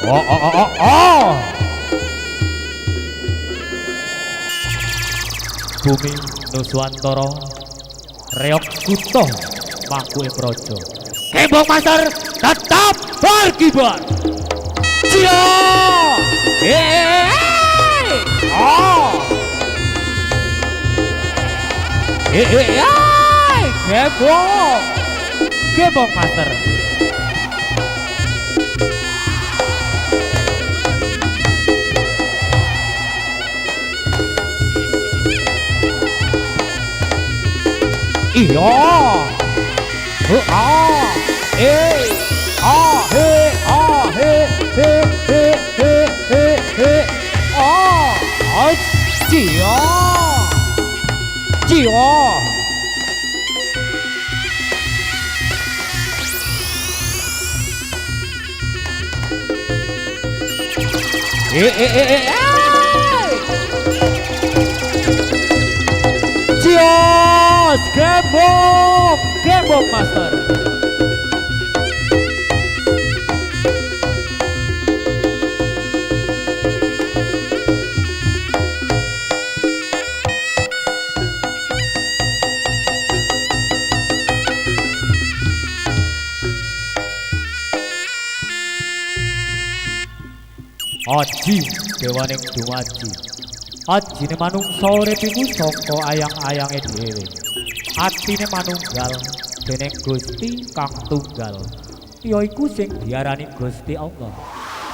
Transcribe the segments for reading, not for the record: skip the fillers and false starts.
Oh, oh, oh, oh, oh. Bumi Nuswantara Reok Kuto Mangku Projo Kembang Master tetap berkibar. Cia! Oh! Kembang Master. Iya. Cia. Cia. Cios, Gembok Master. Aji dewaning dumaji. Ajine manungsa urip iku saka ayang-ayange dhewe. Atine manunggal dening Gusti kang tunggal. Yaiku sing diarani Gusti Allah.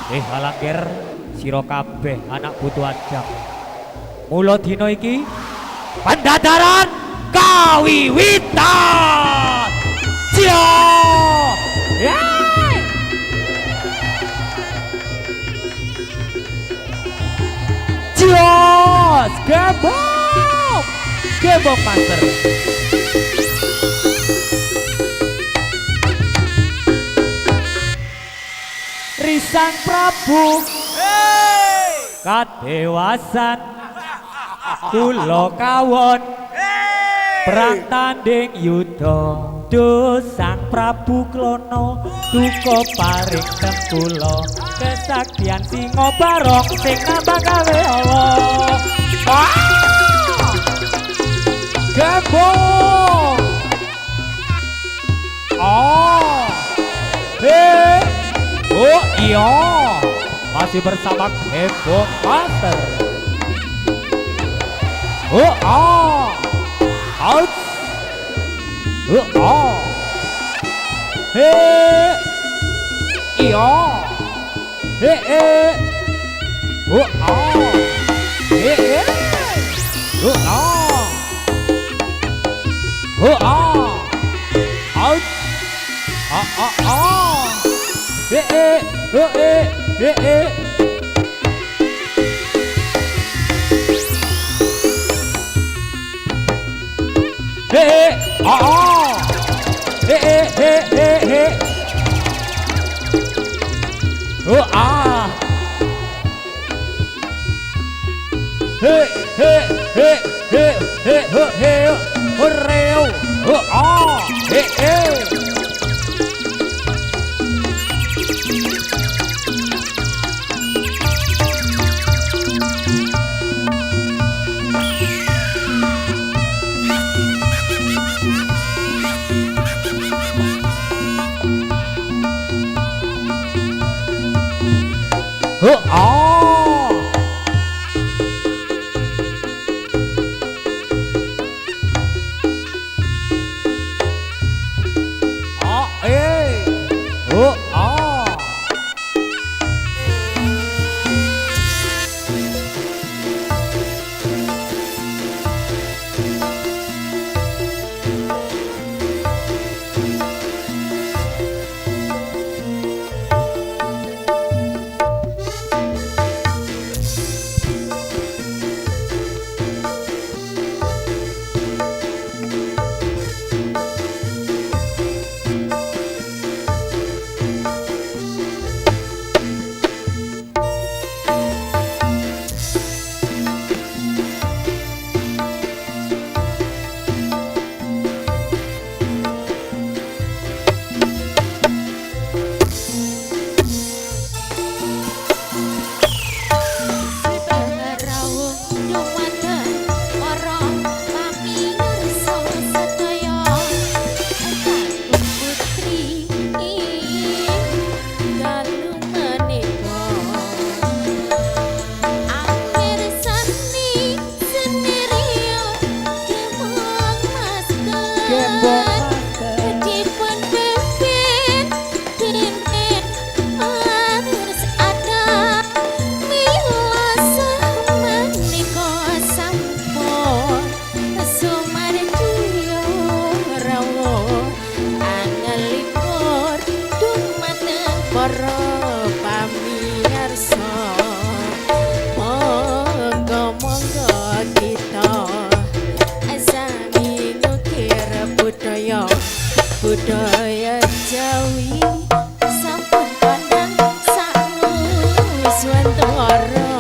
Halangger sira kabeh anak putu ajang. Mula dina iki pendadaran kawiwitan. Cia! Cios, Gembok Master. Risang Prabu kadewasan kula kawon perang tanding yudha. Duh Sang Prabu Klono duka paring tengkula kesaktian singa barong sing nambah gawe Allah. Gembok. Oh. Oh iya. Masih bersama Gembok Master. Oh ah. Out. Oh. Iya. Oh ah. Oh ah. Oh ah. Out. Ah ah ah. budaya Jawi sampun kandang sanuswantara.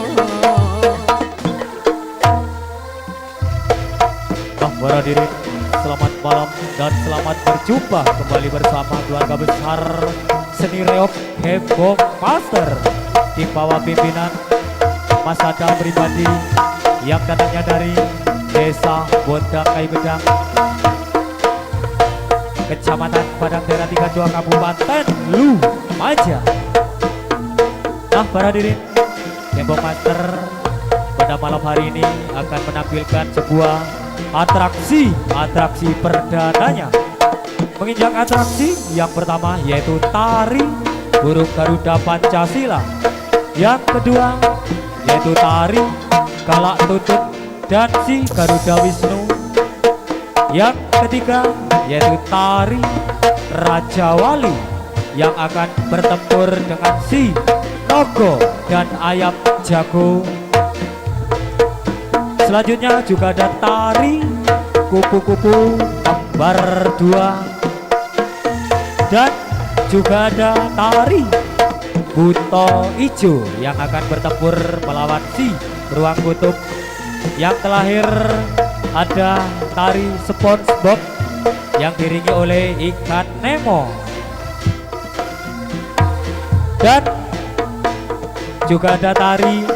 Para diri, selamat malam dan selamat berjumpa kembali bersama keluarga besar seni reog Heboh Master di bawah pimpinan Mas Adam pribadi yang datangnya dari Desa Bondang Kayu Gedang, Kecamatan Padang Daerah 32 Kabupaten Lumajang. Nah para diri, Heboh Master pada malam hari ini akan menampilkan sebuah atraksi perdananya. Menginjak atraksi yang pertama yaitu tari burung Garuda Pancasila. Yang kedua yaitu tari Kalak Tutut dan si Garuda Wisnu. Yang ketiga yaitu tari Raja Wali yang akan bertempur dengan si Nogo dan ayam jago. Selanjutnya juga ada tari kupu-kupu kembar 2 dan juga ada tari Buto Ijo yang akan bertempur melawan si Beruang Kutub. Yang terakhir ada tari SpongeBob yang diiringi oleh ikan Nemo dan juga ada tari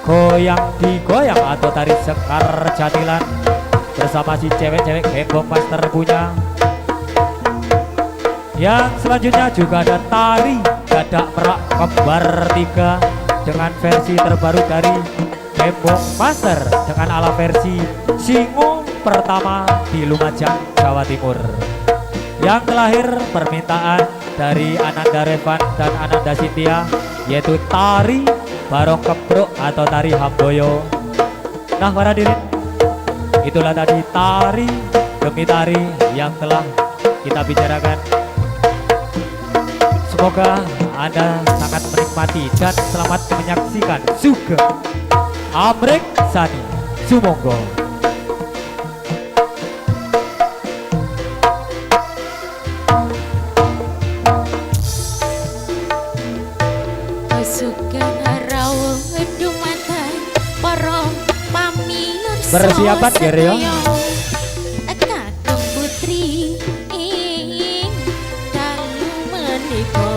goyang digoyang atau tari Sekar Jatilan bersama si cewek-cewek Heboh Master punya. Yang selanjutnya juga ada tari Gadak Merak Kembar 3 dengan versi terbaru dari Heboh Master dengan ala versi Singo pertama di Lumajang, Jawa Timur. Yang terakhir permintaan dari Ananda Revan dan Ananda Cynthia yaitu tari Barong Kepruk atau tari Hamboyo. Nah para diri, itulah tadi tari demi tari yang telah kita bicarakan. Semoga Anda sangat menikmati dan selamat menyaksikan Sugeng Amrek Sani Sumonggo. Persiapan Geryo. Kakang putri ing dalu menika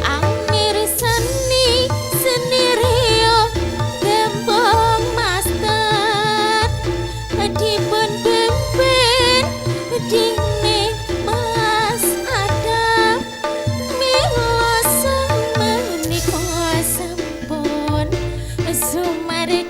angger seni rio Heboh Master dipun pimpin dine Mas Adam mila samenika sampun sumardi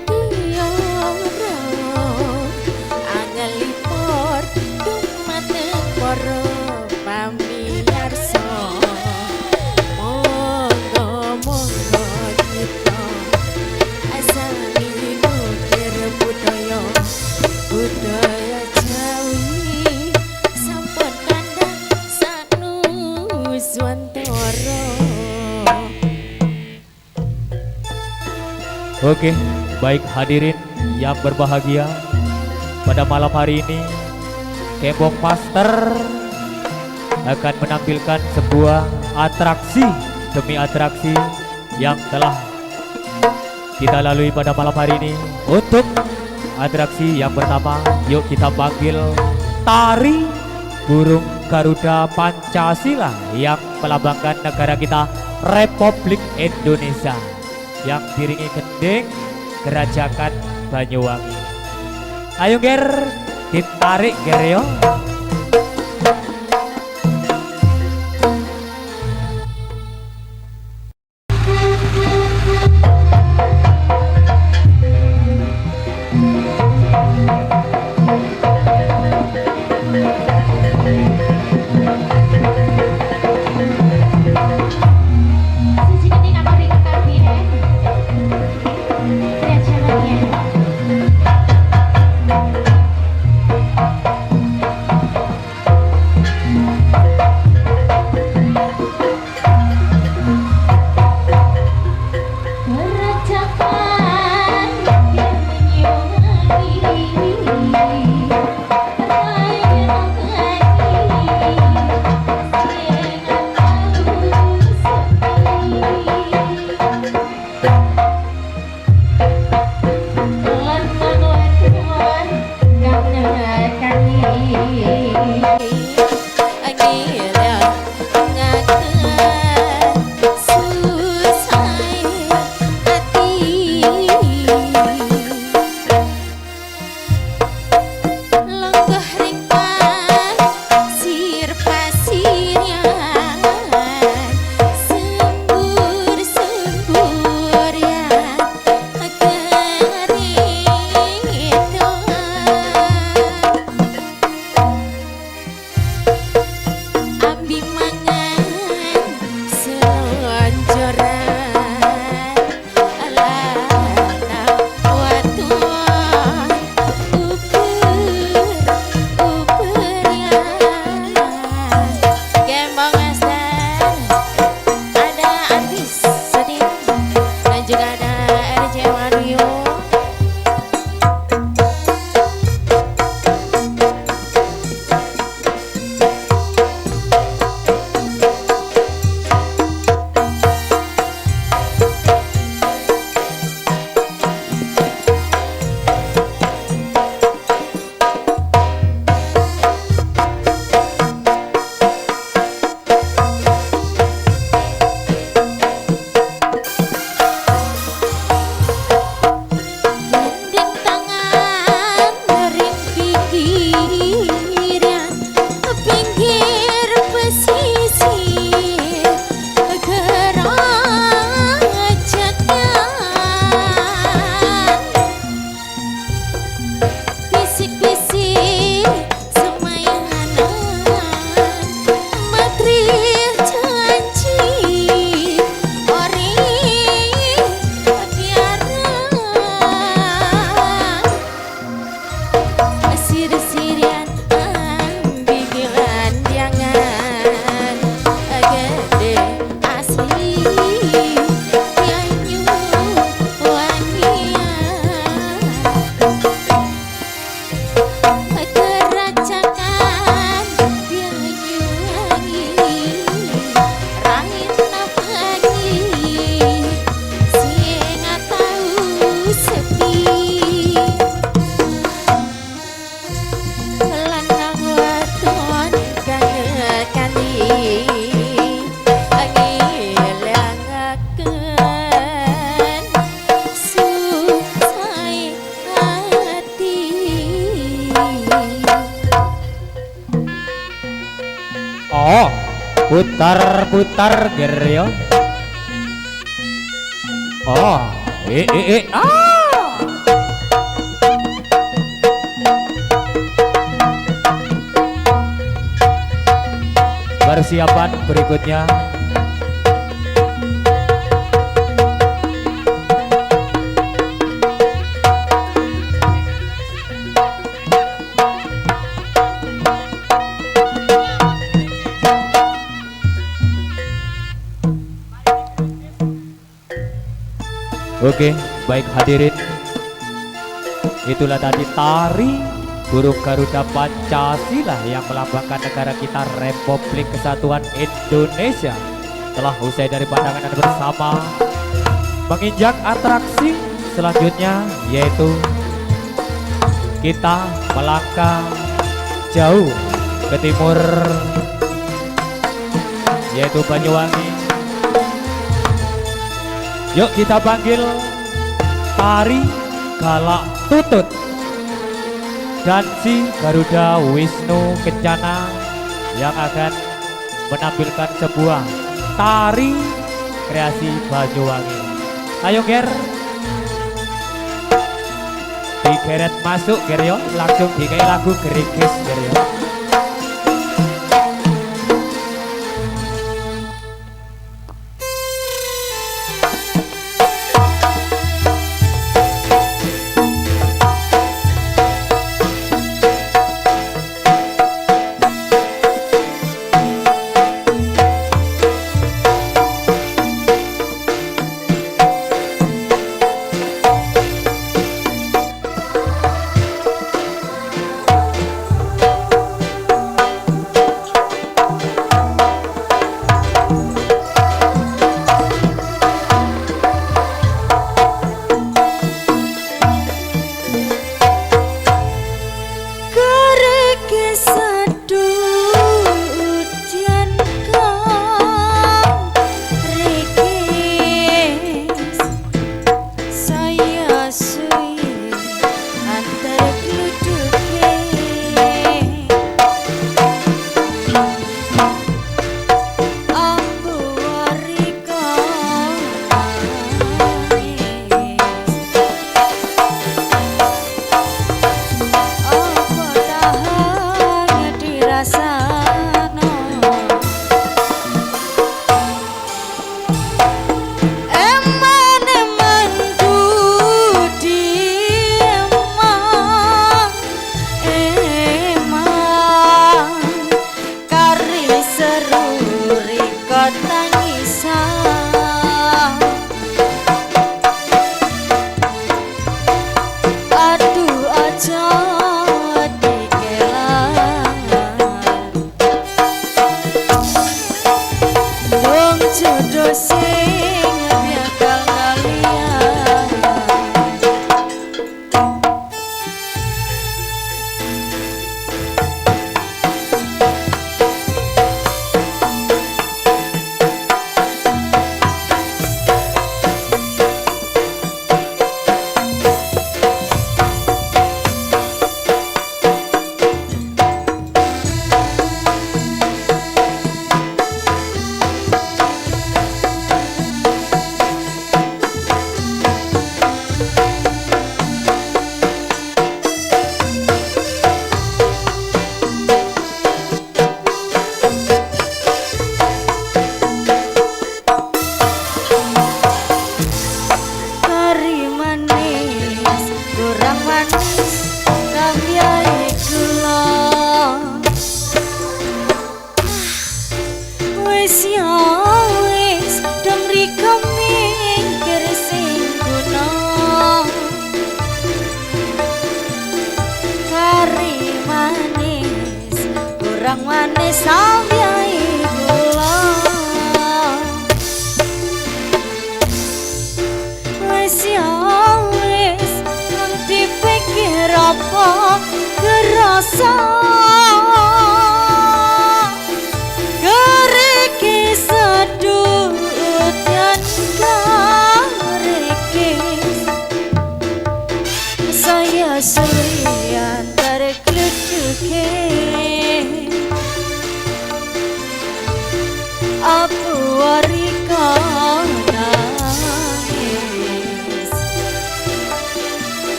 budaya Jawi sampun kandang sanuswantara. Oke, baik hadirin yang berbahagia, pada malam hari ini Heboh Master akan menampilkan sebuah atraksi demi atraksi yang telah kita lalui pada malam hari ini. Untuk atraksi yang pertama, yuk kita panggil tari burung Garuda Pancasila yang melambangkan negara kita Republik Indonesia yang diiringi gending Gerajakan Banyuwangi. Ayo Ger, ditarik Ger yo. putar-putar geryo. Oh, Persiapan berikutnya. Oke, baik hadirin. Itulah tadi tari burung Garuda Pancasila yang melambangkan negara kita Republik Kesatuan Indonesia. Telah usai dari pandangan Anda bersama, menginjak atraksi selanjutnya, yaitu kita melangkah jauh ke timur, yaitu Banyuwangi. Yuk kita panggil tari Galak Tutut dan si Garuda Wisnu Kencana yang akan menampilkan sebuah tari kreasi Banyuwangi. Ayo Ger, digeret masuk Ger yo, langsung dikai lagu gerigis Ger yo.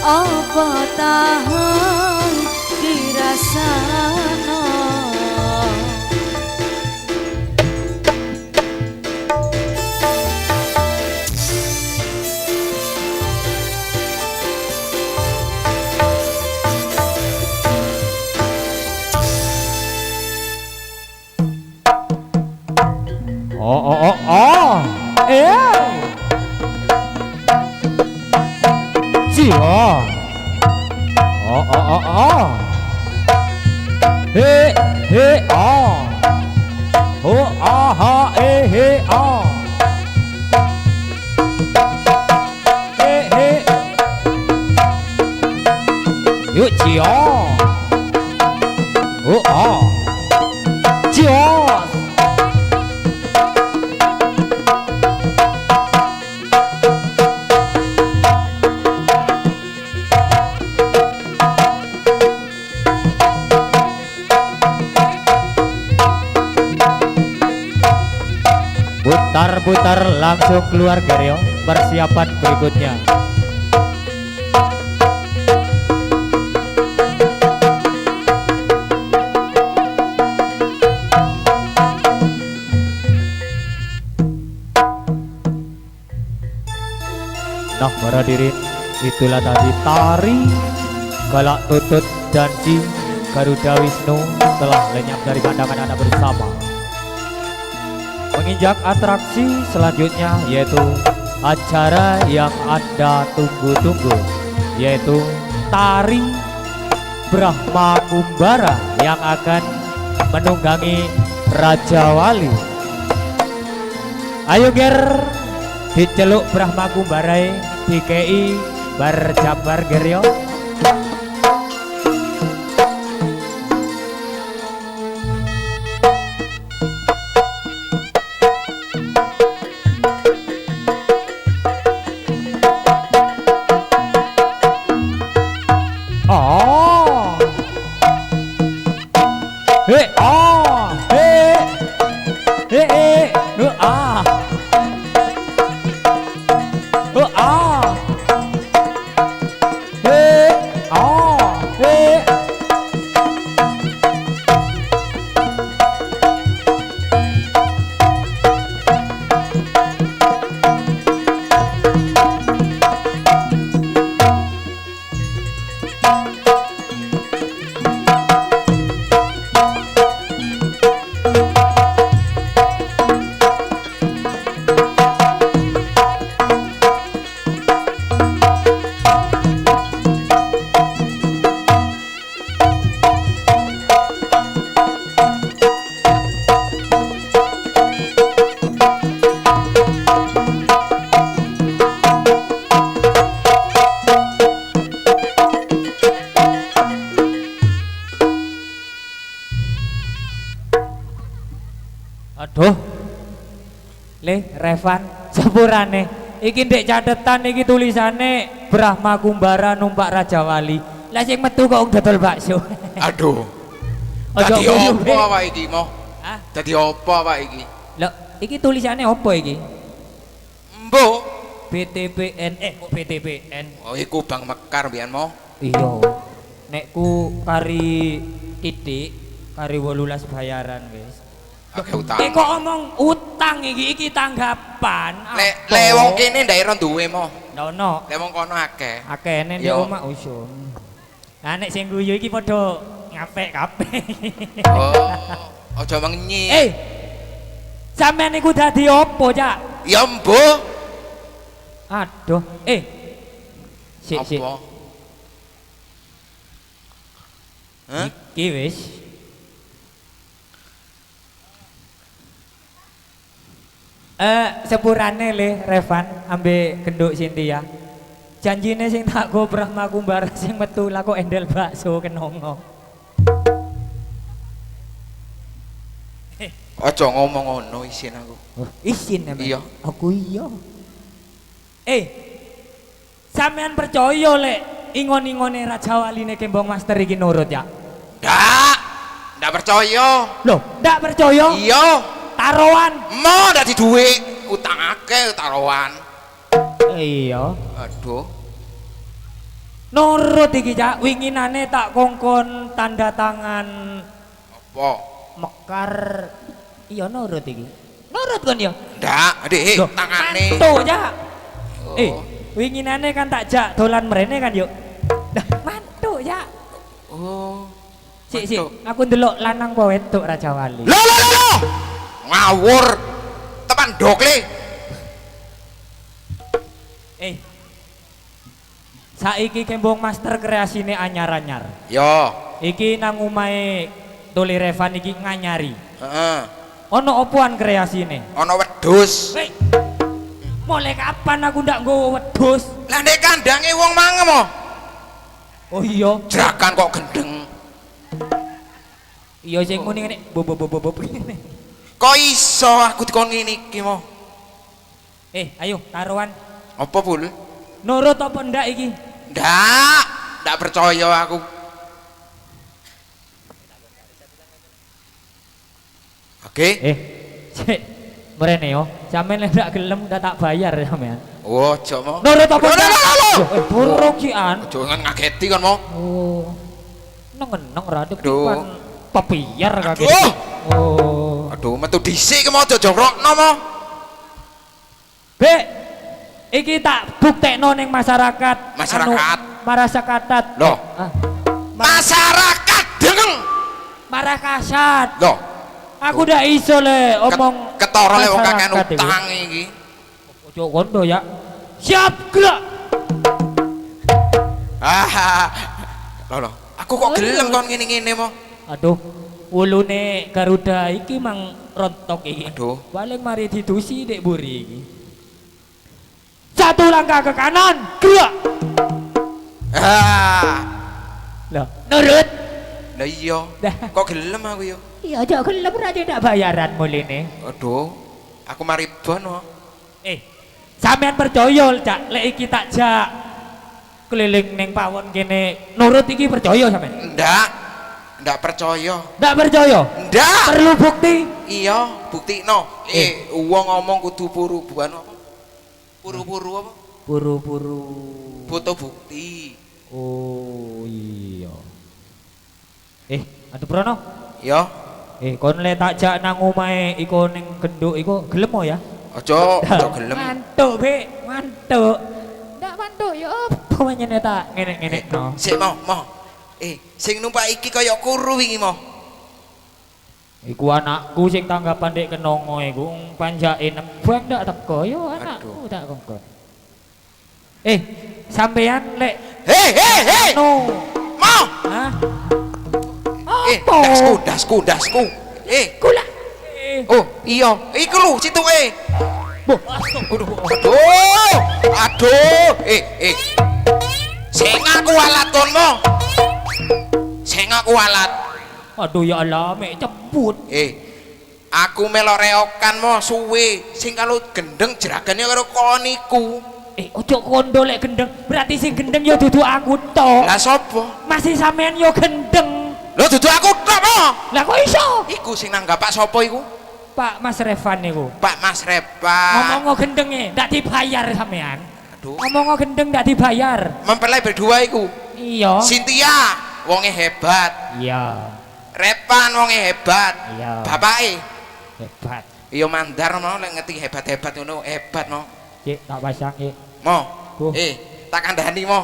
apa tahan dirasano. Oh, Cio. Oh. He, oh. Oh, aha, he, oh. He. Yuk, Cio. Oh. Cio. Putar langsung keluar Geryo, persiapan berikutnya. Nah, para diri, itulah tadi tari Galak Tutut Janji Garuda Wisnu telah lenyap dari pandangan Anda bersama. Menginjak atraksi selanjutnya yaitu acara yang Anda tunggu-tunggu, yaitu tari Brahma Kumbara yang akan menunggangi Raja Wali. Ayo ger, diceluk Brahma Kumbara DKI berjabar geryo. Aduh, Revan, sepurane. Iki ndek catetan iki tulisane Brahma Kumbara numpak Raja Wali. Lah sing metu kok dodol bakso. Aduh. Dadi opo awak iki mo? Hah? Dadi opo awak iki? Lho, iki tulisane opo iki? Mbok BTPN, kok BTPN? Oh, iku Bang Mekar mbiyen mo. Iya. Nekku kari titik, kari 18 bayaran wis. Oke utang. Kok omong utang iki tanggapan. Le wong kene ndak ira duwe mo. Ono. Le wong kono akeh. Akehne ndek omah usun. Lah nek sing guyu iki padha ngapek kabeh. Oh, aja menyi. Sampeyan niku dadi opo, Cak? Ya mbok. Aduh, sik. Apa? Hah? Iki wis. Sepurane le Revan ambe genduk Cynthia. Janjine sing tak go Brahma Kumbara sing metu lah kok endel bakso kenongo. Aja ngomong ngono isin aku. Isin emang? Iya. Aku iya. Sampean percaya lek ingon-ingone Raja Waline Kembang Master iki nurut ya? Ndak percaya. Loh, ndak percaya? Iya. Taruhan. Mo ndak di duit, utang akeh taruhan. Iya. Aduh. Nurut iki Cak, winginane tak kongkon tanda tangan Apa? mekar. Iya nurut iki. Nurut kon ya? Ndak, Dik, Loh, tangane. mantu Cak. Oh. Winginane kan tak jak dolan mrene kan yuk. Dah mantu Cak. Oh. Sik sik, mantuk. aku ndelok lanang apa wedok Raja Wali. Loh. Ngawur. Teman dokle. Saiki kembong master kreasine anyar-anyar. Yo. Iki nang omahe Tuli Revan iki nganyari. Heeh. Ono opuan kreasine? Ana wedhus. Hei. Mulai kapan aku ndak nggowo wedhus? Lah nek kandange wong mangem oh. Oh iya. Jerakan kok gendeng. Iya sing muni ngene bobo ngene. Kok iso aku dikon ngene iki mo? Ayo taruhan. Apa pul? Nurut apa ndak iki? Ndak percaya aku. Oke. Cek mrene yo. Sampeyan lek ndak gelem ndak tak bayar sampean. Oh, aja mo. Nurut apa ndak? Loh. Burung kian. Aja ngageti kon mo. Oh. Neng radep Aduh. kan pepiar kaget. Aduh. Oh. Aduh, metu dhisik ki mo aja jorokno mo. Bek, iki tak buktekno ning masyarakat. Masyarakat? Masyarakat. Loh. Masyarakat dengeng. Marakasat. Loh, Aku ndak iso le omong ketara le wong kakean masyarakat iki. utang iki. Ojo kondo ya. Siap gerak. Loh. Aku kok gelem kon ngene-ngene mo. Aduh, ulune Garuda iki mang rontok iki. Aduh. Paling mari didusi dek buri iki. Satu langkah ke kanan, gerak. Loh, nurut. Lah iya. Dah. Kok gelem aku yo. Iya, aja gelem ra ndak bayaran muline. Aduh. Aku mari bon mo. Sampean percaya Cak, lek iki tak jak keliling ning pawon kene nurut iki percaya sampean? Ndak percaya. Ndak percaya? Ndak. Perlu bukti? Iya, buktikno. Wong ngomong kudu puru-buan apa? Puru-puru apa? Puru-puru. Foto bukti. Oh iya. Aduh Brono. Ya. Kon le tak jak nang omahe iku ning genduk iku gelem mo ya? Aja gelem. Mantuk, Be, mantuk. Ndak mantuk ya apa menyene tak ngene-ngene no. Sik mo. Sing numpak iki kaya kuru wingi mo. Iku anakku sing tanggapan dek kenongo iku panjake nembang ndak teko yo anakku tak kongkon. Sampean lek Mo. hah? Apa? Dasku. Kula. Oh, iya. Iku lho situke. Aduh. Sing aku alat kon mo. Sing aku alat. Aduh ya Allah, mek ceput. Aku melok reokan mo suwe. Sing kalau gendeng jeragane karo kon iku. Ojo kondo lek gendeng. Berarti sing gendeng ya dudu aku tok. Lah sapa? Masih sampean ya gendeng. Lho dudu aku tok mo. Lah kok iso? Iku sing nanggap Pak sapa iku? Pak Mas Revan niku. Pak Mas Revan. Ngomong gendenge ndak dibayar sampean. Aduh. Ngomong gendeng ndak dibayar. Mempelai berdua iku. Iya. Cynthia wonge hebat. Iya. Revan wonge hebat. Iya. Bapake Hebat. iya mandar mau lek ngerti hebat-hebat ngono, hebat mau. Cik tak pasang iki. Mo. Duh. Tak kandhani mo.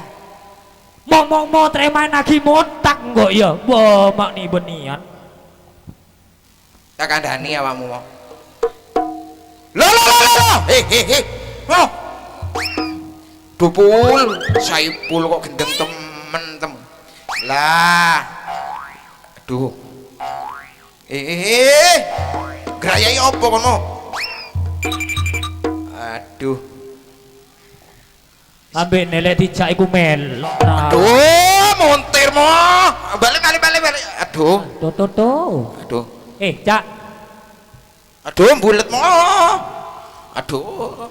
Mau treman lagi motak enggak ya? Wah, mak ni benian. Tak kandhani awakmu mo. Lo. Mo. Dupul, Saipul kok gendeng temen. Lah. Aduh. Grayai opo kon mo? Aduh. Ambek nelek dijak iku melok. Aduh, montir mo. Balik. Aduh. Tuh. Cak. Aduh, bulet mo. Aduh.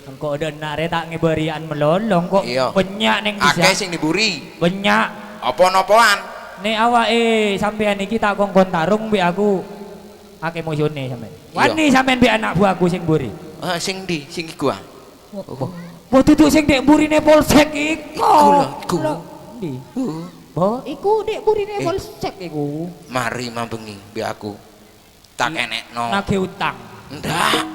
Engko ada nare tak ngeberian melolong kok Iya. banyak neng bisa. Akeh sing diburi. Banyak. Apa-apaan? Nek awake sampean iki tak kongkon tarung mbek aku. Akeh mojone sampean. Iya. Wani sampean mbek anak buahku sing mburi. Sing ndi? Sing iku ah. Oh. Mbok duduk sing ndek mburine polsek iku. Iku lho, iku. Ndi? Mbok iku ndek mburine polsek iku. Mari mambengi mbek aku. Tak enekno. Nagih utang. Ndak.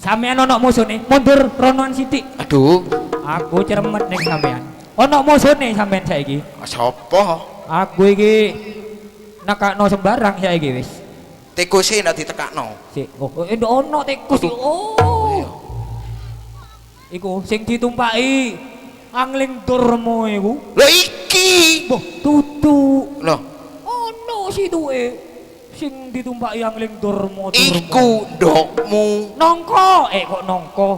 Sampeyan ana musune, mundur ronoan sithik. Aduh, Aku ceremet ning sampeyan. Ana musune sampeyan saiki. sapa? Aku iki nekakno sembarang saiki wis. Tikuse ndak ditekakno. Sik, ndok ono tikus. Iya. Iku sing ditumpaki Angling Durma iku. Lho iki. Mbah, dudu. Lho, Ono situke sing ditumpaki Angling Durma. iku ndokmu. Nongko, kok nongko?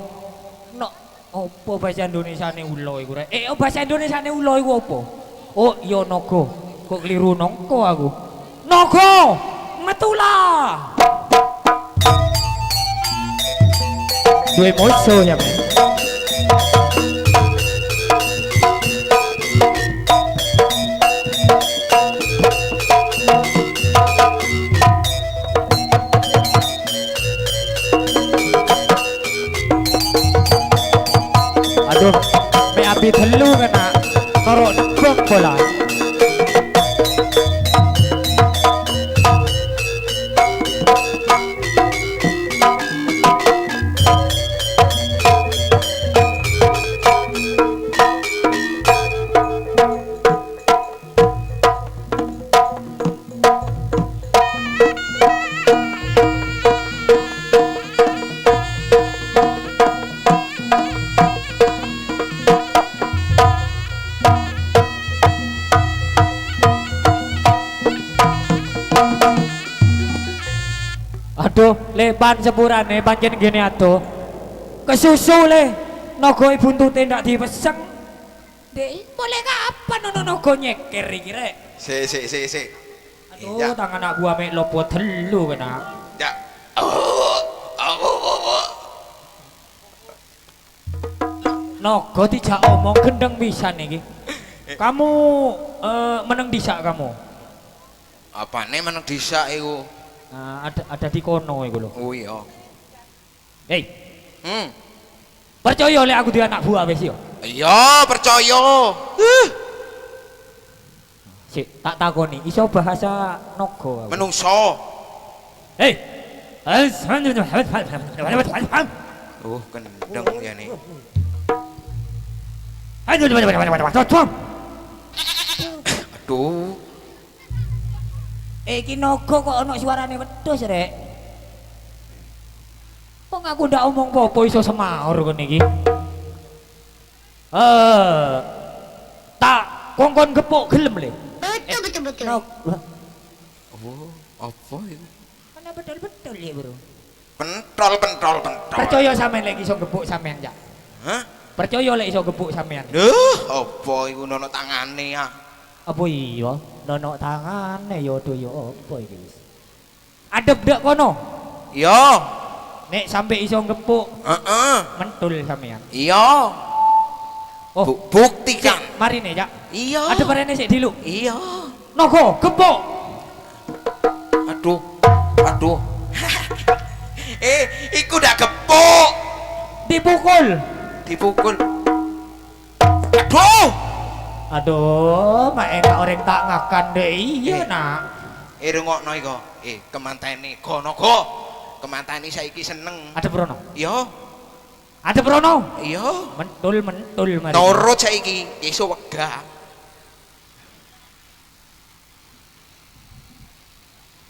Apa bahasa Indonesiane ula iku rek? Bahasa Indonesiane ula iku apa? Oh, iya naga. Kok keliru nongko aku. Naga, metula. Duwe musuh ya, men. Aduh, me abi telu kena torok nebok bola. Aduh, leban sepurane pancen gini aduh. Kesusu le, naga buntute ndak dipeseng. Dek, boleh kapan ono naga nyeker iki rek? Sik. Aduh, Iya. tangan anak gua mek lopo telu kena. Ya. Naga dijak omong gendeng pisan iki. Kamu meneng disak kamu. Apane meneng disak iku? Nah, ada di kono iku lho. Oh iya. Hei, Hmm. percaya oleh aku di anak buah wis yo. Iya, percaya. Sik, tak takoni, iso bahasa naga aku. Menungso. Hei. Oh, kendeng ya nih. Aduh. Iki naga kok ana suarane wedhus rek. Kok aku ndak omong apa-apa iso semaur kene iki. Tak kongkon gepuk gelem le. Betul. Oh, apa itu? Mana betul-betul ya, Bro. Pentol. Percaya sampean lek iso gepuk sampean ya. Hah? Percaya lek iso gepuk sampean. Apa iku nono tangane ya? Apa iya? Nono tangane ya do ya apa iki wis. Adep dak kono. Iya. Nek sampe iso gepuk Heeh. mentul sampean. Iya. Oh, Buktikan. mari nih, Cak. Iya. Ada parene sik dilu. Iya. Naga gepuk. Aduh. Iku udah gepuk. Dipukul. Aduh. Aduh, mak enak orang tak ngakan deh. Iya, Nak. Rungokno iko. Kemantene naga. Kemantene saiki seneng. Ada Brono. Iya. Ada Brono. Iya. Mentul mari. Nurut saiki, esuk wegah.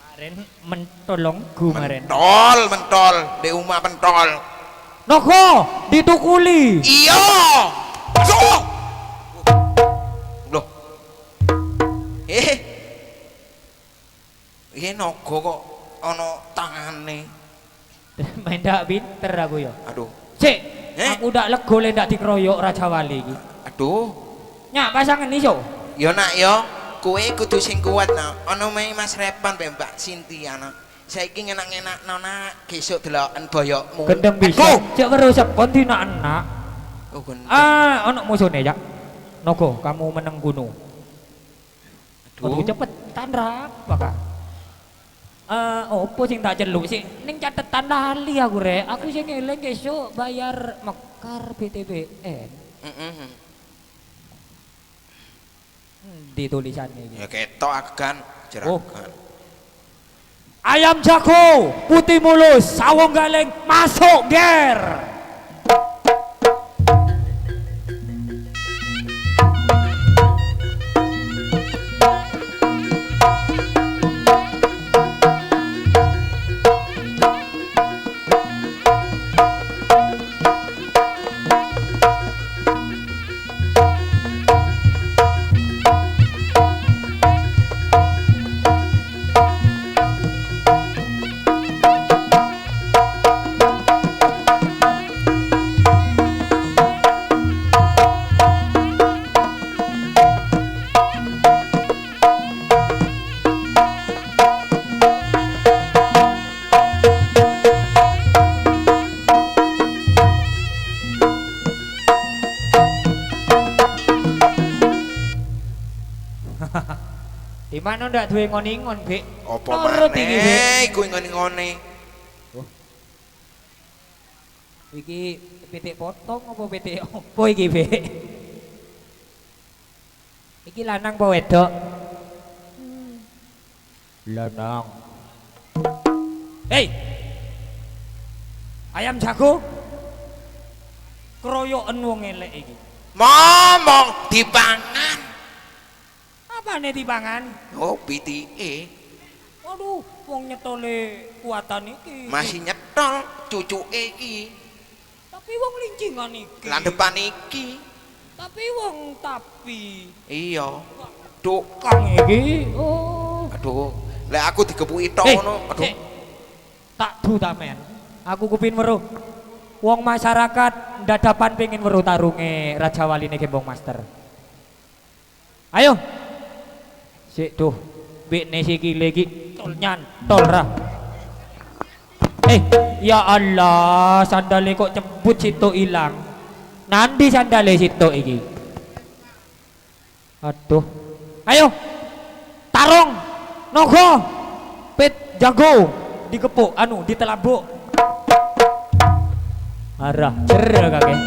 Maren mentolong gu maren. Mentol, di omah pentol. Naga ditukuli. Iya. Loh. Loh. Naga kok ana tangane. Main dak pinter aku ya. Aduh. Cek, aku ndak lego le ndak dikeroyok Raja Wali iki. Aduh. Nyak pasangan iso. Ya nak ya, kowe kudu sing kuat nak. Ana mae Mas Repan mbek Mbak Sintia nak. Saiki ngenak-ngenakno nak, besok deloken boyokmu. Gendeng bisa. Cek weruh sepon dina anak. Oh, gendeng. Ana musune ya. Naga, kamu meneng gunung. Aduh. Aduh cepetan rap, Pak. Opo sing tak celuk sih? Ning catetan lali aku rek. Aku sing eling esuk bayar mekar BTPN. Heeh. Di tulisannya iki. Ya ketok agan jeragan. Ayam jago, putih mulus, sawung galeng, masuk ger. Di mana ndak duwe ngon-ngon, Bek? Apa Nurut iki, Bek. maneh iku ngene-ngene. Iki pitik potong apa pitik opo iki, Bek? Iki lanang apa wedok? Lanang. Hei. Ayam jago. Kroyoken wong elek iki. Momong dipangan. Apane dipangan? Oh, pitike. Waduh, wong nyetole kuatan iki. Masih nyetol cucuke iki. Tapi wong lincingan iki. Lan depan iki. Tapi wong tapi. Iya. Duk, Kang iki. Oh. aduh. Lek aku digepuki tok Eh, ngono. Aduh. sik. Tak du ta men. Aku kupin weruh. Wong masyarakat dadapan pengen weruh tarunge Raja Waline Gembong Master. Ayo. Sik duh. Bekne sikile iki tol nyantol ra. Ya Allah, sandale kok cebut situ ilang. Nanti sandale situ iki. Aduh. Ayo. Tarung. Nogo. Pit jago. Dikepuk anu ditelabuk. Arah cer kakek.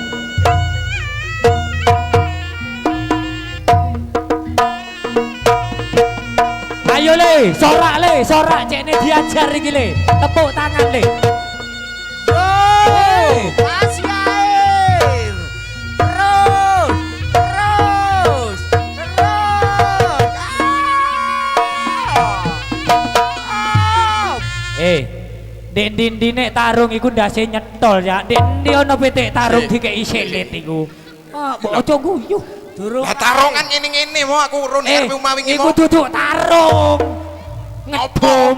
Ayo le, sorak cekne diajar iki le. Tepuk tangan le. Kasih air. Terus. Dindine tarung iku ndase nyetol ya. Ndi ono pitik tarung dikeki selit iku. Mbok aja guyu. Durung. Lah tarongan ngene-ngene mau aku urun arep umawi iki Iku mau. duduk tarung. Ngedom.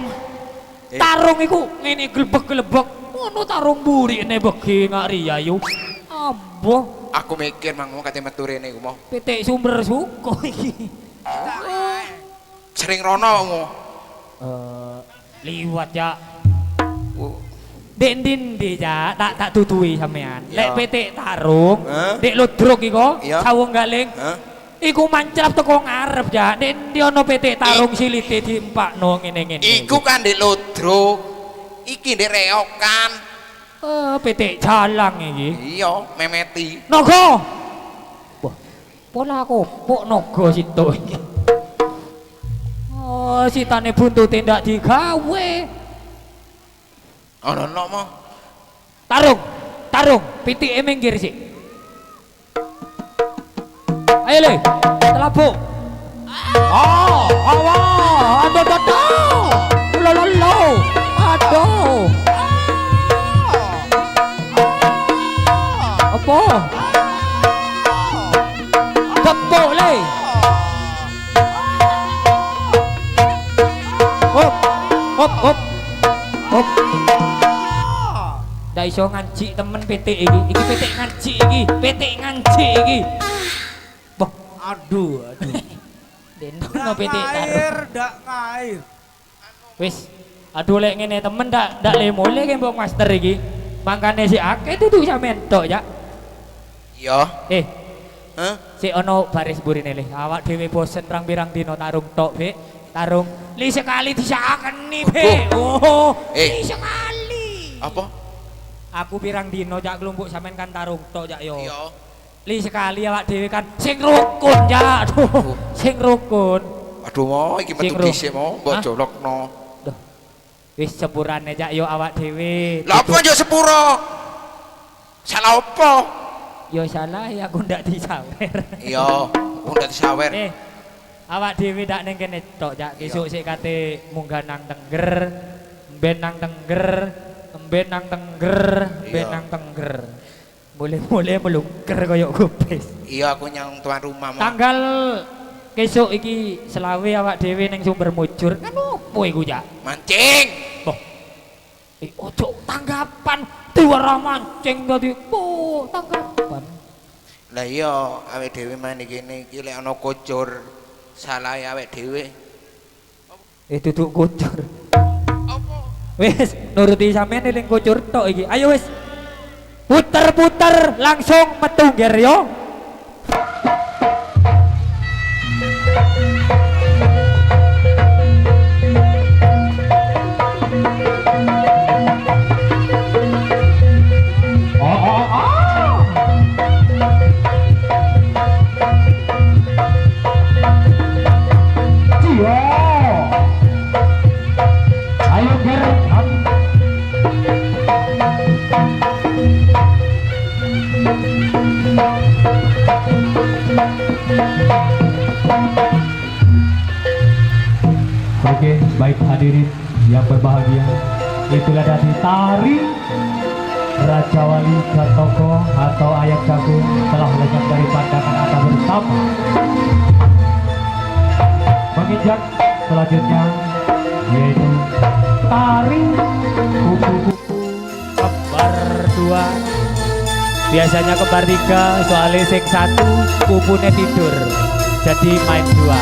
Tarung iku ngene glebek-glebek. Ngono tarung burine begi ngari ayu. Aboh, Aku mikir mang mau kate metu rene iku mau. pitik sumber suko iki. Sering rono mau. Liwat ya. Oh, Dek ya, tak tutui sampean. Ya. Lek pitik tarung, Hah? dek ludruk iko, Iya. sawung galing. Hah? Iku mancrap teko ngarep ya. Dek ndi ono pitik tarung silite diempakno ngene-ngene. Iku kan ndek lodro. Iki ndek reokan. Pitik jalang iki. Iya, memeti. Naga. Wah, pola aku pok naga situ iki. Oh, sitane buntute ndak digawe. Ono no mau. Tarung, pitike minggir sik. Ayo le, telabuk. Aduh. Lolo. Aduh. Apa? Tepuk le. Hop. Ndak iso ngaji temen pitik iki. Iki pitik ngaji iki. Boh, aduh. Dendono pitik taruh. Ndak ngair. Wis, aduh lek ngene temen ndak lemole Gembong Master iki. Mangkane si akeh dudu sampean tok ya. Iya. Si ono baris burine le. Awak dhewe bosen pirang-pirang dino tarung tok, Bek. Tarung Li sekali disakeni be. Oh, li Eh. sekali. Apa? Aku pirang dino jak kelompok sampean kan tarung tok jak yo. Iya. Li sekali awak dhewe kan sing rukun jak. Aduh, sing rukun. Aduh mau iki metu Sing ro- dhisik mau mbok Hah? jolokno. Duh. Wis sepurane jak yo awak dhewe. Lah apa yo sepuro? Salah apa? Yo salah ya aku ndak disawer. Iya, udah disawer. Awak dhewe ndak ning kene tok jak esuk sik kate munggah nang Tengger, mben nang Tengger, mben nang Tengger, mben Iya. nang Tengger. Mulai melungker koyo gubes. Iya aku nyang tuan rumah mau. Tanggal kesuk iki selawe awak dhewe ning Sumber Mujur. Kan opo iku jak? Mancing. Boh. Ojo tanggapan diwara mancing dadi tanggapan. Lah iya awake dhewe main iki kene iki lek ana kocor salah awake dhewe. Duduk kucur. Apa? Wis nuruti sampean eling kucur tok iki. Ayo wis. Puter-puter langsung metu ger yo. Ayo ger. Oke, baik hadirin yang berbahagia, itulah dari tari Raja Wali Gatoko atau Ayak Jagung telah lenyap dari pandangan Anda bersama. Menginjak selanjutnya yaitu tari kupu-kupu kembar dua. Biasanya kembar tiga, soalnya sing satu kupune tidur, jadi main dua.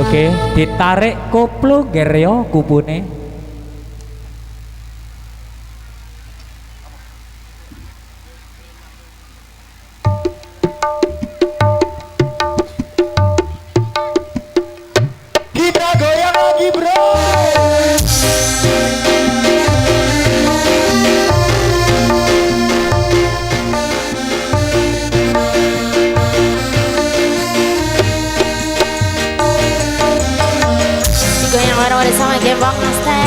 Oke, ditarik koplo geryo kupune. Kita goyang lagi bro. Digoyang bareng-bareng sama Gembong Master.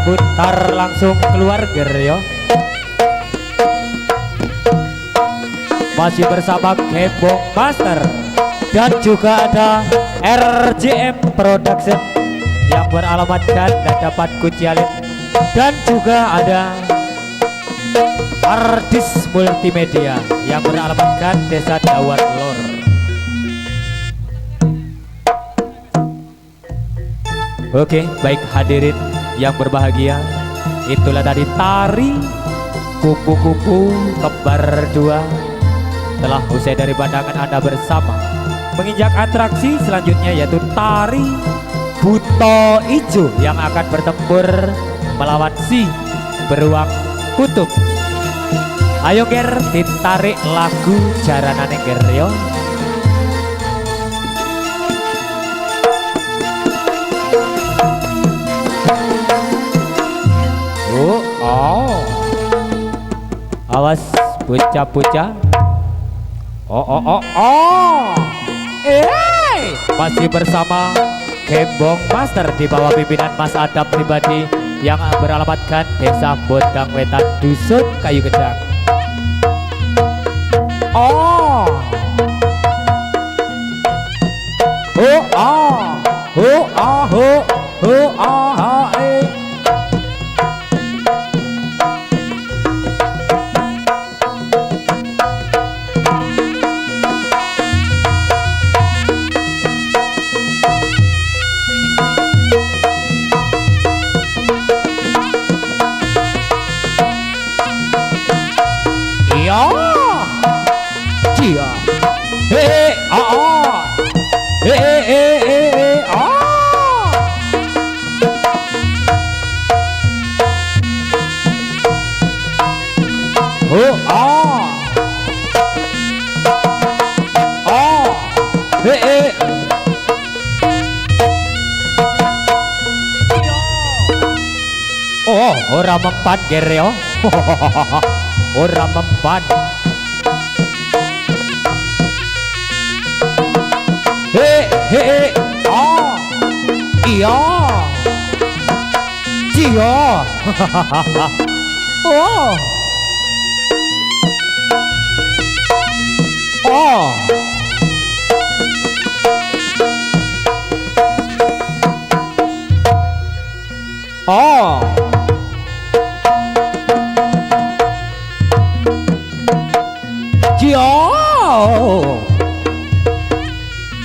putar langsung keluar ger yo. Masih bersama Gembong Master dan juga ada RJM Production yang beralamatkan dan dapat kucialin, dan juga ada Artis Multimedia yang beralamatkan Desa Dawat Lor. Oke, baik hadirin yang berbahagia, itulah tadi tari kupu-kupu kembar dua telah usai dari pandangan Anda bersama menginjak atraksi selanjutnya, yaitu tari Buto Ijo yang akan bertempur melawan si beruang kutub. Ayo ger, ditarik lagu jaranane ger yo. Oh, awas bocah-bocah. Oh. Masih bersama Gembong Master di bawah pimpinan Mas Adam pribadi yang beralamatkan Desa Bondang Wetan, Dusun Kayu Gedang. Ora mempan ger yo. Ora mempan. Iya. Cia.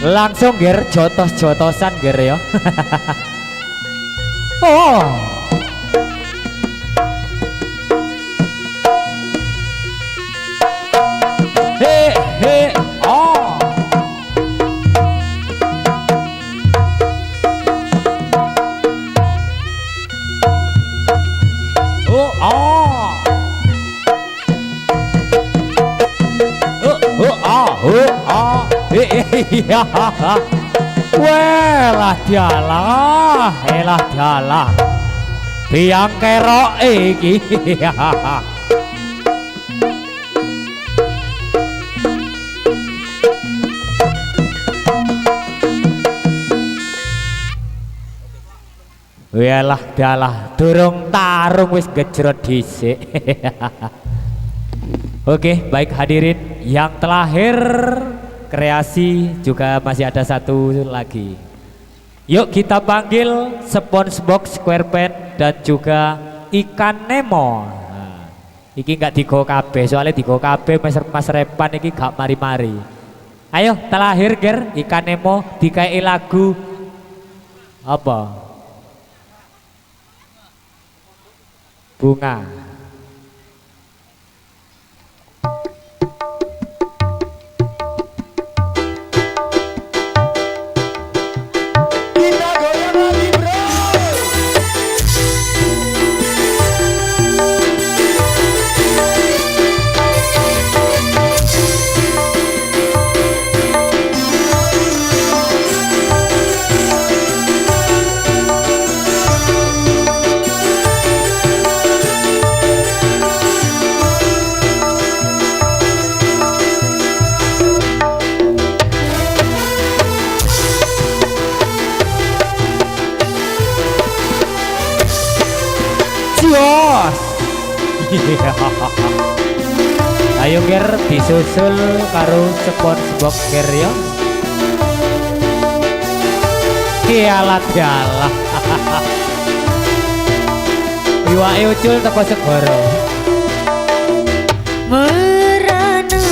Langsung ger jotos-jotosan ger ya. Welah dialah, elah dialah, biang kerok iki. Welah dialah, durung tarung wis gejrot dhisik. Oke, baik hadirin yang terlahir kreasi juga masih ada satu lagi. Yuk kita panggil SpongeBob SquarePants dan juga Ikan Nemo. Nah, iki nggak digo kabeh, soalnya digo kabeh Mas Repan iki gak mari-mari. Ayo terlahir ger Ikan Nemo dikai lagu apa? Bunga. Ayo ger disusul karo SpongeBob ger ya. Kialat dalah. Iwake ucul teko segara. Merana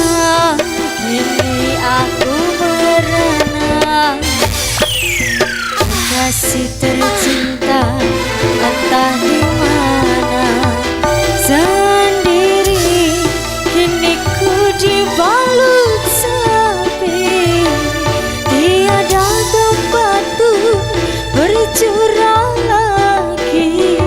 kini aku merana, kasih tercinta entah di mana, sendiri kini ku dibalut sepi, tiada tempat tuh bercurah lagi.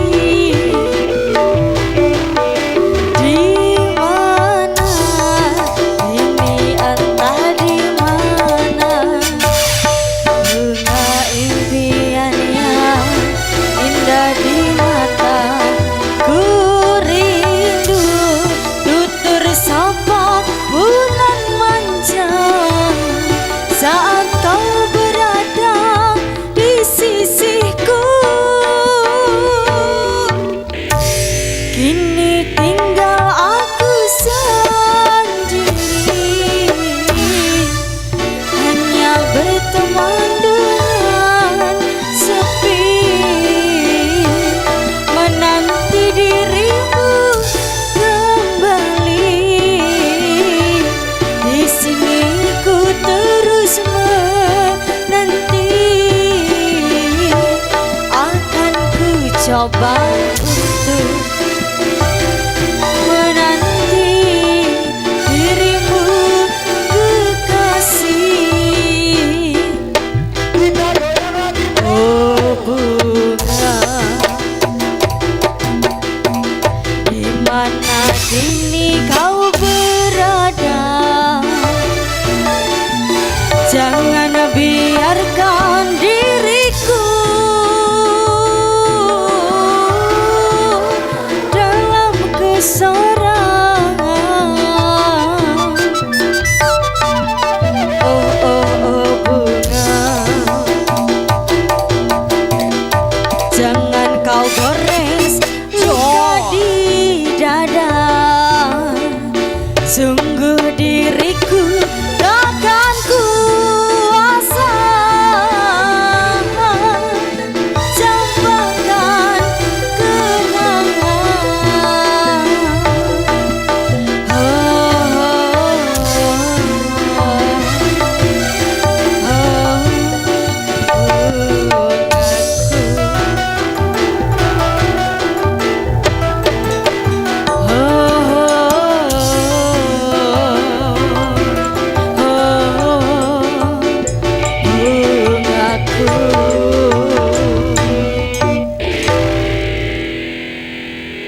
Coba untuk menanti dirimu kekasih. Oh bunga, di mana kini kau berada? Jangan biarkan diriku seorang. Oh bunga, jangan kau gores jadi dada. Sungguh diriku takkan kuasa campakkan kenangan.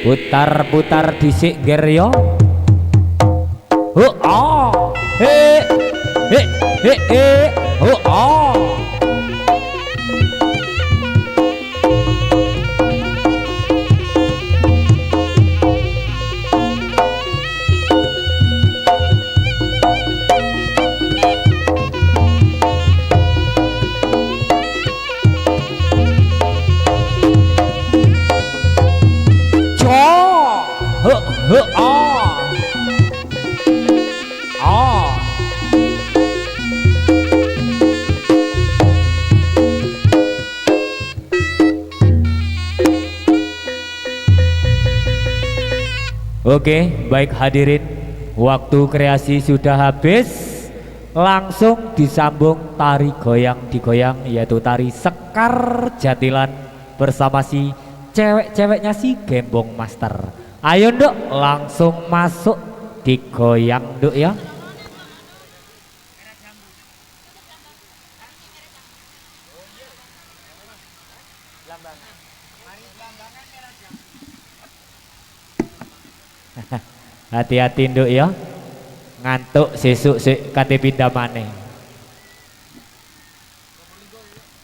Putar-putar dhisik ger yo. Oh, he, oh. Oke, baik hadirin, waktu kreasi sudah habis. Langsung disambung tari goyang digoyang, yaitu tari Sekar Jatilan bersama si cewek-ceweknya si Gembong Master. Ayo nduk, langsung masuk digoyang nduk ya. Hati-hati nduk ya, ngantuk sesuk sik kate pindah maneh.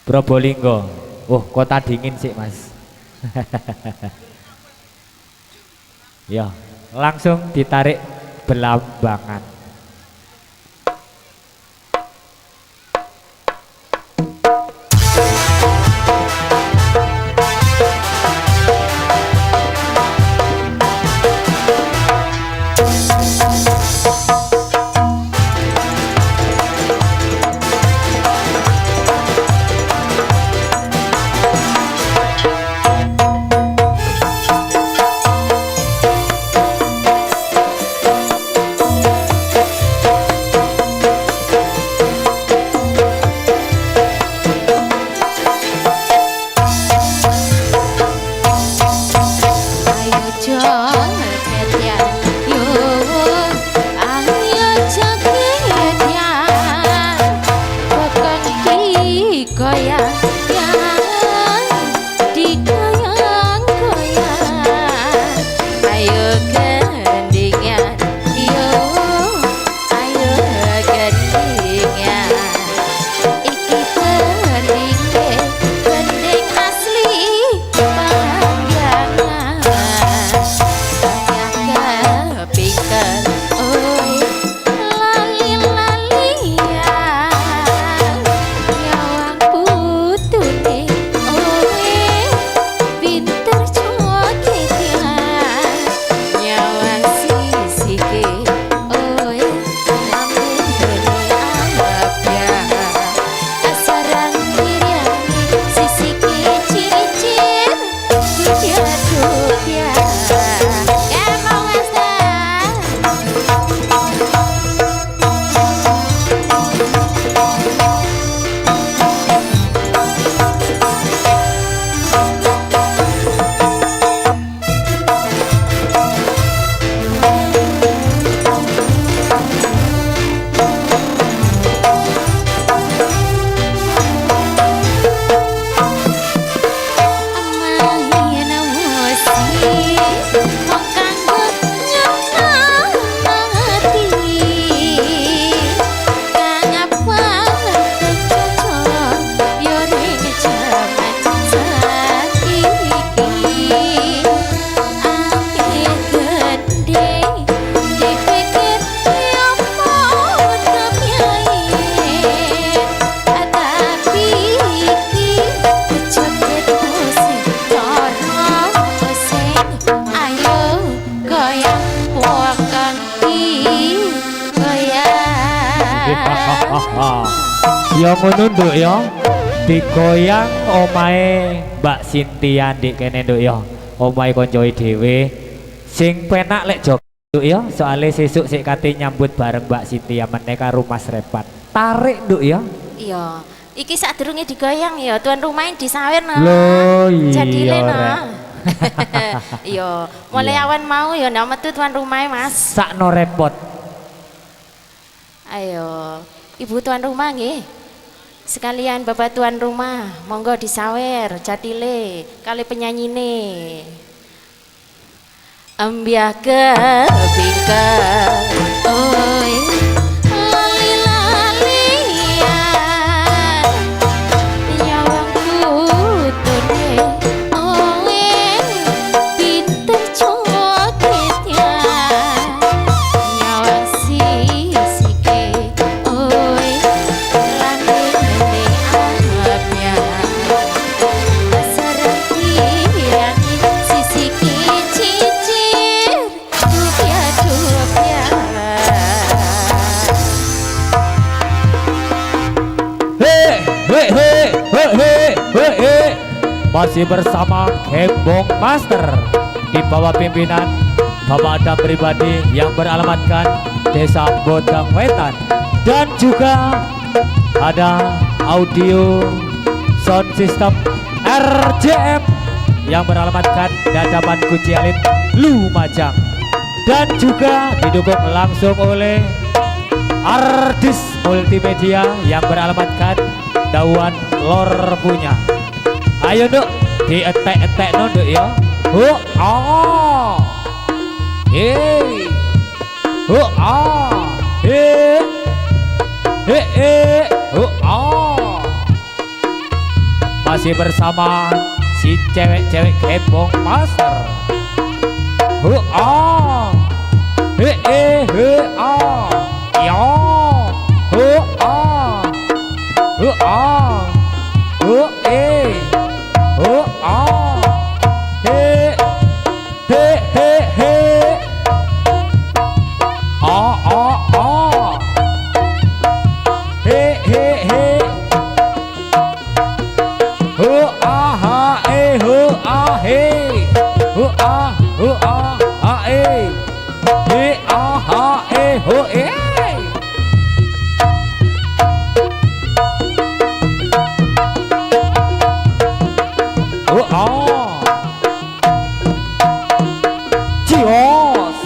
Probolinggo. Oh, kota dingin sih mas. Ya, langsung ditarik belambangan. Ya ngono nduk ya. Digoyang omahe Mbak Cynthia ndik kene nduk ya. Omahe koncoe dhewe. Sing penak lek jog nduk ya, soalnya sesuk sik kate nyambut bareng Mbak Cynthia meneh karo Mas Repan. Tarik nduk ya. Iya, iki sadurunge digoyang ya, tuan rumah disawer no. Loh iya. Jadile no. Rek. Iya, mulai Iya. awan mau ya nama tuh tuan rumah Mas. Sakno repot. Ayo, ibu tuan rumah nggih. Sekalian bapak tuan rumah, monggo disawer jadile kali penyanyine. Ambiah ke bingkai, oi lali-lalian, nyawangku tune, oi pinter coketnya, nyawang sisike, oi landene anggapnya, serpian sisiki cicir, rupiah-rupiah. Masih bersama Gembong Master di bawah pimpinan Bapak Adam Pribadi yang beralamatkan Desa Bodang Wetan, dan juga ada audio sound system RJM yang beralamatkan Dadapan Kunci Alit Lumajang, dan juga didukung langsung oleh Ardis Multimedia yang beralamatkan Dawan Lor punya. Ayo Duk, dietek-etek no Duk ya. Hei. Masih bersama si cewek-cewek Gembong Master. Cios.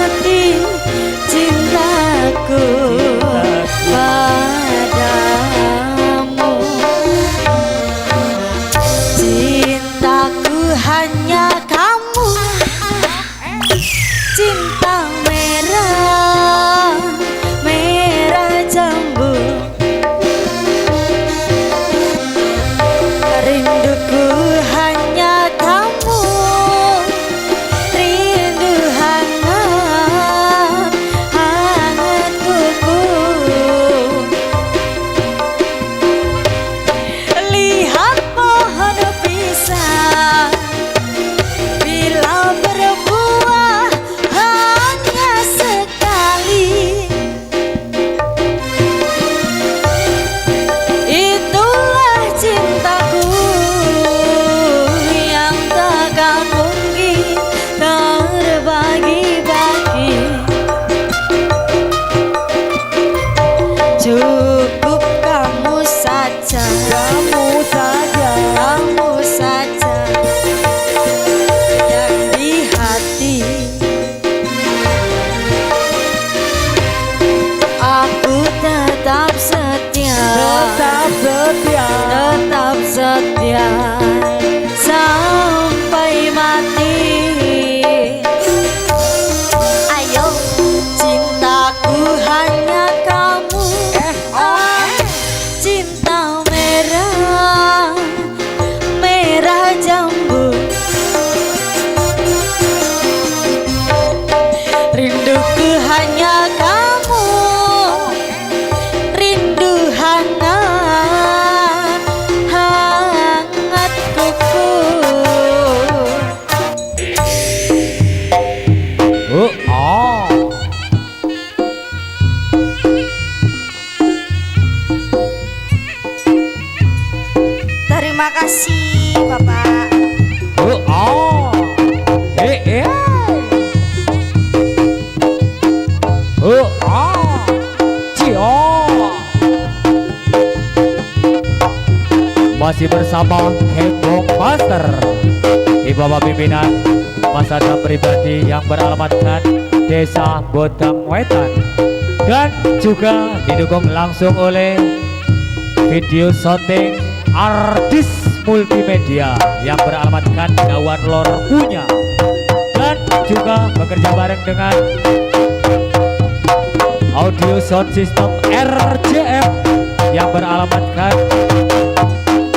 mati cintaku padamu. Cintaku hanya kamu, cinta merah, merah jambu. Rinduku hanya kamu, rindu hangat, hangat kuku. Lihat pohon pisang, bila berbuah hanya sekali. Itulah cintaku yang takkan mungkin terbagi-bagi. Cukup kamu saja, kamu saja, kamu saja yang di hati. Aku tetap setia, Tetap setia. tetap setia sampai mati. Ayo, cintaku hanya kamu. Cinta merah, merah jambu. Rinduku hanya kamu, rindu hangat, hangat kuku. Oh, oh. Terima kasih Bapak. Oh, oh. Eh, eh. Oh, oh. Cio. Masih bersama Kebong Master di bawah pimpinan Mas Adam pribadi yang beralamatkan Desa Bodang Wetan, dan juga didukung langsung oleh video shooting artis multimedia yang beralamatkan Dawan Lor Punya, dan juga bekerja bareng dengan audio sound system RCM yang beralamatkan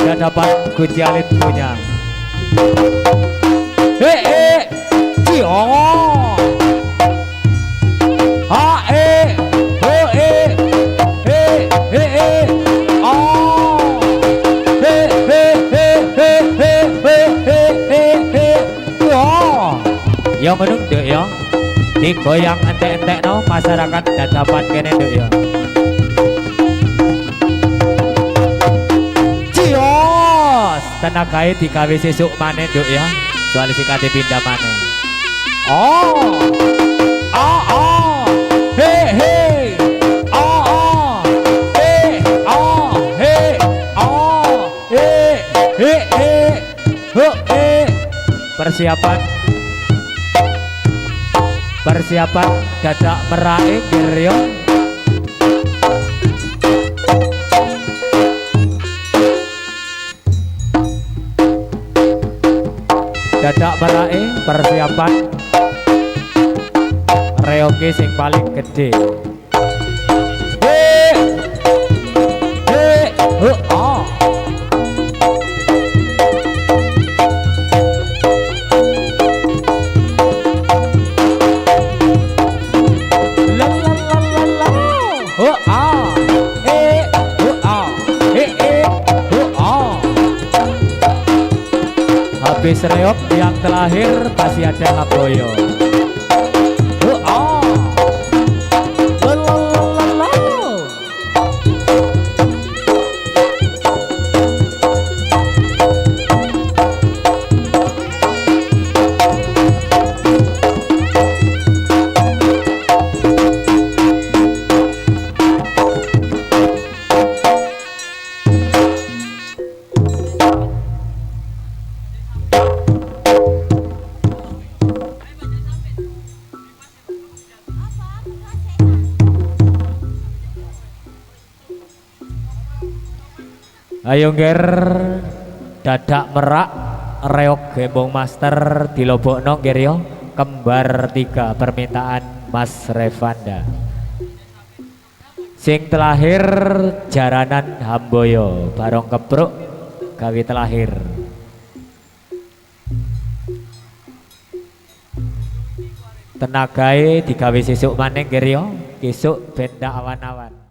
Dadapan Gujalit Punya. Cio. Ha ho oh. Oh. Ya menung dek ya. Digoyang entek-entek no masyarakat Dadapan kene dek ya. Cios, tenagai digawe sesuk maneh dek ya. Soal sikate pindah maneh. Oh. Oh oh. Hey. Oh oh. Hey. Oh hey. Oh hey. Persiapan dadak meraih Giryo. Dadak meraih persiapan reoke sing paling gede. Oh. Habis reok yang terakhir masih ada Laboyo. Ayo ngger dadak merak reog gembong master dilobokno ngger yo. Kembar 3 permintaan Mas Revanda. Sing telahir jaranan Hamboyo barong kepruk gawe telahir. Tenagae digawe sesuk maneng ngger yo. Besok benda awan-awan.